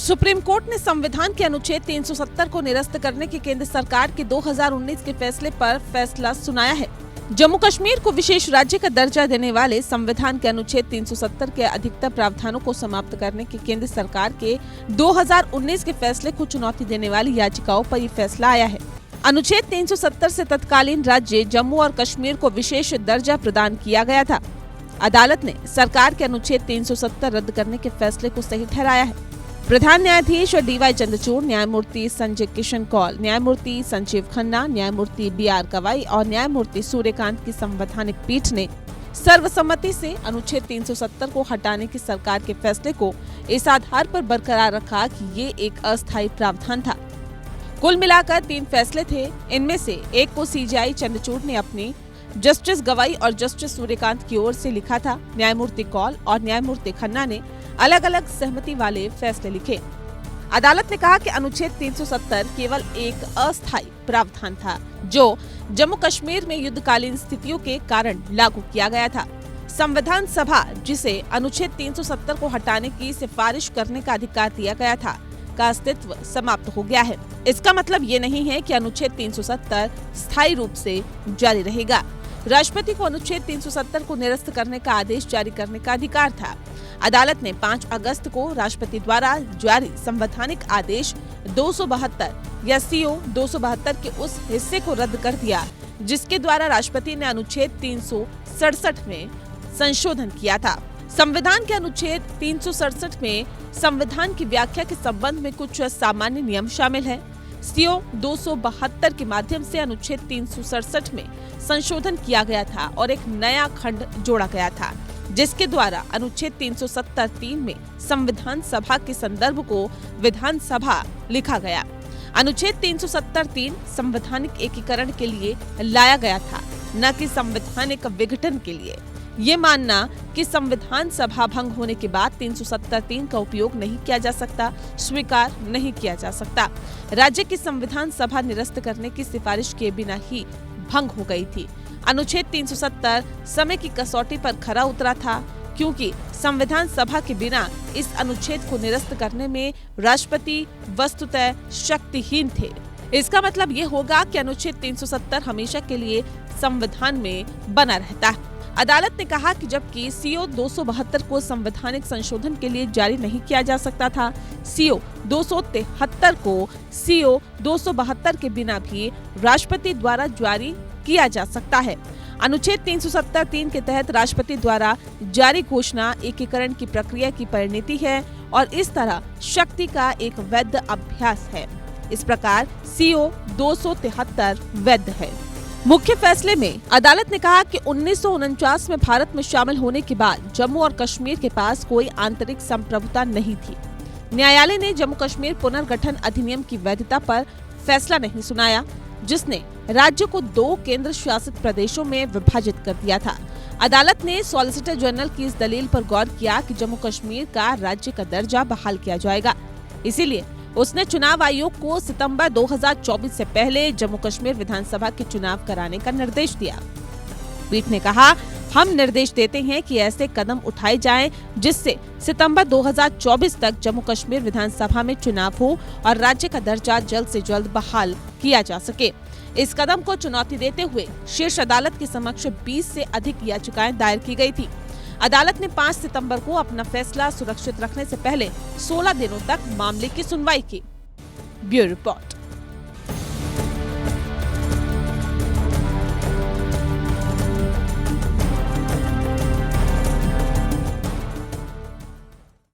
Supreme court ने संविधान के अनुच्छेद 370 को निरस्त करने के केंद्र सरकार के 2019 के फैसले पर फैसला सुनाया है। जम्मू कश्मीर को विशेष राज्य का दर्जा देने वाले संविधान के अनुच्छेद 370 के अधिकतर प्रावधानों को समाप्त करने के केंद्र सरकार के 2019 के फैसले को चुनौती देने वाली याचिकाओं पर यह फैसला आया है। अनुच्छेद 370 से तत्कालीन राज्य जम्मू और कश्मीर को विशेष दर्जा प्रदान किया गया था। अदालत ने सरकार के अनुच्छेद 370 रद्द करने के फैसले को सही ठहराया है। प्रधान न्यायाधीश DY चंद्रचूड़, न्यायमूर्ति संजय किशन कौल, न्यायमूर्ति संजीव खन्ना, न्यायमूर्ति BR गवाई और न्यायमूर्ति सूर्यकांत की संवैधानिक पीठ ने सर्वसम्मति से अनुच्छेद 370 को हटाने की सरकार के फैसले को इस आधार पर बरकरार रखा कि ये एक अस्थायी प्रावधान था। कुल मिलाकर 3 फैसले थे। इनमें से एक को CJI चंद्रचूड़ ने अपनी जस्टिस गवाई और जस्टिस सूर्यकांत की ओर से लिखा था। न्यायमूर्ति कौल और न्यायमूर्ति खन्ना ने अलग अलग सहमति वाले फैसले लिखे। अदालत ने कहा कि अनुच्छेद 370 केवल एक अस्थायी प्रावधान था जो जम्मू कश्मीर में युद्धकालीन स्थितियों के कारण लागू किया गया था। संविधान सभा, जिसे अनुच्छेद 370 को हटाने की सिफारिश करने का अधिकार दिया गया था, का अस्तित्व समाप्त हो गया है। इसका मतलब ये नहीं है कि अनुच्छेद 370 स्थायी रूप से जारी रहेगा। राष्ट्रपति को अनुच्छेद 370 को निरस्त करने का आदेश जारी करने का अधिकार था। अदालत ने 5 अगस्त को राष्ट्रपति द्वारा जारी संवैधानिक आदेश 272 या CO 272 के उस हिस्से को रद्द कर दिया जिसके द्वारा राष्ट्रपति ने अनुच्छेद 367 में संशोधन किया था। संविधान के अनुच्छेद 367 में संविधान की व्याख्या के संबंध में कुछ सामान्य नियम शामिल हैं। CO 272 के माध्यम से अनुच्छेद 367 में संशोधन किया गया था और एक नया खंड जोड़ा गया था जिसके द्वारा अनुच्छेद 370(3) में संविधान सभा के संदर्भ को विधानसभा लिखा गया। अनुच्छेद 370(3) संवैधानिक एकीकरण के लिए लाया गया था, न कि संवैधानिक विघटन के लिए। ये मानना कि संविधान सभा भंग होने के बाद 370(3) का उपयोग नहीं किया जा सकता, स्वीकार नहीं किया जा सकता। राज्य की संविधान सभा निरस्त करने की सिफारिश किए बिना ही भंग हो गई थी। अनुच्छेद 370 समय की कसौटी पर खरा उतरा था क्योंकि संविधान सभा के बिना इस अनुच्छेद को निरस्त करने में राष्ट्रपति वस्तुतः शक्तिहीन थे। इसका मतलब ये होगा कि अनुच्छेद 370 हमेशा के लिए संविधान में बना रहता है। अदालत ने कहा कि जबकि CO 272 को संवैधानिक संशोधन के लिए जारी नहीं किया जा सकता था, CO 273 को CO 272 के बिना भी राष्ट्रपति द्वारा जारी किया जा सकता है। अनुच्छेद 370(3) के तहत राष्ट्रपति द्वारा जारी घोषणा एकीकरण की प्रक्रिया की परिणति है और इस तरह शक्ति का एक वैध अभ्यास है। इस प्रकार CO 273 वैध है। मुख्य फैसले में अदालत ने कहा कि 1949 में भारत में शामिल होने के बाद जम्मू और कश्मीर के पास कोई आंतरिक संप्रभुता नहीं थी। न्यायालय ने जम्मू कश्मीर पुनर्गठन अधिनियम की वैधता पर फैसला नहीं सुनाया, जिसने राज्य को 2 केंद्र शासित प्रदेशों में विभाजित कर दिया था। अदालत ने सॉलिसिटर जनरल की इस दलील पर गौर किया कि जम्मू कश्मीर का राज्य का दर्जा बहाल किया जाएगा। इसीलिए उसने चुनाव आयोग को सितंबर 2024 से पहले जम्मू कश्मीर विधानसभा के चुनाव कराने का निर्देश दिया। पीठ ने कहा, हम निर्देश देते हैं कि ऐसे कदम उठाए जाएं जिससे सितंबर 2024 तक जम्मू कश्मीर विधानसभा में चुनाव हो और राज्य का दर्जा जल्द से जल्द बहाल किया जा सके। इस कदम को चुनौती देते हुए शीर्ष अदालत के समक्ष 20 से अधिक याचिकाएं दायर की गई थी। अदालत ने 5 सितंबर को अपना फैसला सुरक्षित रखने से पहले 16 दिनों तक मामले की सुनवाई की। Bureau report.